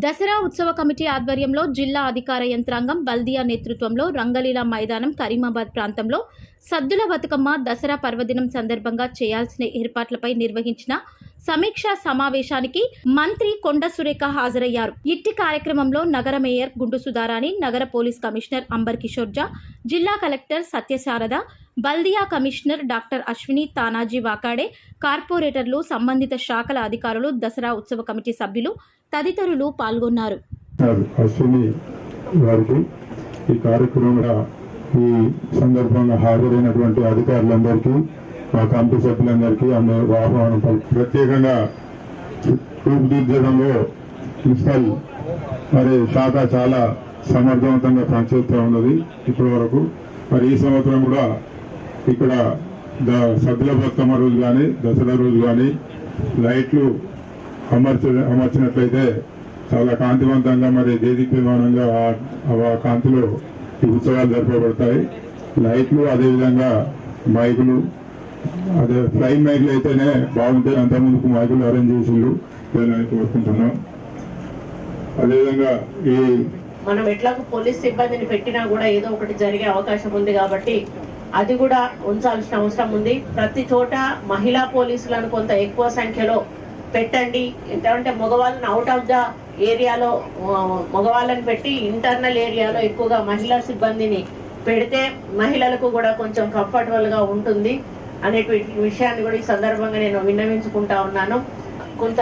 దసరా ఉత్సవ కమిటీ ఆధ్వర్యంలో జిల్లా అధికార యంత్రాంగం బల్దియా నేతృత్వంలో రంగలీలా మైదానం కరీమాబాద్ ప్రాంతంలో సద్దుల బతుకమ్మ దసరా పర్వదినం సందర్భంగా చేయాల్సిన ఏర్పాట్లపై నిర్వహించిన సమీక్షా సమావేశానికి మంత్రి కొండ సురేఖ హాజరయ్యారు. ఇట్టి కార్యక్రమంలో నగర మేయర్ గుండు సుధారాణి, నగర police commissioner amber Kishore Jha, జిల్లా కలెక్టర్ సత్యశారద, బల్దియా కమిషనర్ డాక్టర్ అశ్విని తానాజీ వాకాడే, కార్పొరేటర్లు, సంబంధిత శాఖల అధికారులు, దసరా ఉత్సవ కమిటీ సభ్యులు తదితరులు పాల్గొన్నారు. ఈ కార్యక్రమంలో ఈ సందర్భంగా హాజరైనటువంటి అధికారులందరికీ, మా కమిటీ సభ్యులందరికీ ఆహ్వానం ప్రత్యేకంగా రూపుదిద్దడంలో మున్సిపల్ మరి శాఖ చాలా సమర్థవంతంగా పనిచేస్తూ ఉన్నది. ఇప్పటి వరకు మరి ఈ సంవత్సరం కూడా ఇక్కడ సద్దుల బతుకమ్మ రోజు కానీ దసరా రోజు కానీ లైట్లు అమర్చినట్లయితే చాలా కాంతివంతంగా మరి దేదీప్యమానంగా ఆ కాంతిలో ఈ ఉత్సవాలు జరపబడతాయి. లైట్లు అదేవిధంగా మైకులు, అదే ఫ్లైయింగ్ మైకులు అయితేనే బాగుంటాయి. అంతకుముందుకు మైకులు అరేంజ్ చేసిండ్రు, కోరుకుంటున్నాం. అదేవిధంగా ఈ మనం ఎట్లాగో పోలీస్ సిబ్బందిని పెట్టినా కూడా ఏదో ఒకటి జరిగే అవకాశం ఉంది కాబట్టి అది కూడా ఉంచాల్సిన అవసరం ఉంది. ప్రతి చోట మహిళా పోలీసులను కొంత ఎక్కువ సంఖ్యలో పెట్టండి. ఏంటంటే మగవాళ్ళని అవుట్ ఆఫ్ ద ఏరియాలో మగవాళ్ళని పెట్టి ఇంటర్నల్ ఏరియాలో ఎక్కువగా మహిళా సిబ్బందిని పెడితే మహిళలకు కూడా కొంచెం కంఫర్టబుల్ గా ఉంటుంది అనేటువంటి విషయాన్ని కూడా ఈ సందర్భంగా నేను విన్నవించుకుంటా ఉన్నాను. కొంత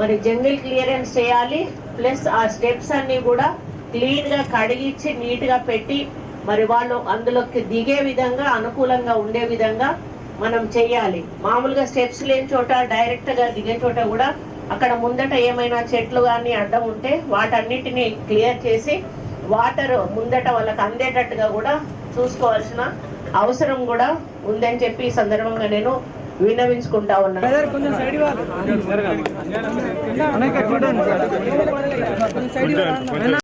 మరి జంగిల్ క్లియరెన్స్ చేయాలి, ప్లస్ ఆ స్టెప్స్ అన్ని కూడా క్లీన్ గా కడిగిచ్చి నీట్ గా పెట్టి మరి వాళ్ళు అందులోకి దిగే విధంగా అనుకూలంగా ఉండే విధంగా మనం చెయ్యాలి. మామూలుగా స్టెప్స్ లేని చోట డైరెక్ట్ గా దిగే చోట కూడా అక్కడ ముందట ఏమైనా చెట్లు కానీ అడ్డం ఉంటే వాటన్నిటిని క్లియర్ చేసి వాటర్ ముందట వాళ్ళకి అందేటట్టుగా కూడా చూసుకోవాల్సిన అవసరం కూడా ఉందని చెప్పి ఈ సందర్భంగా నేను విన్నవించుకుంటా ఉన్నాను.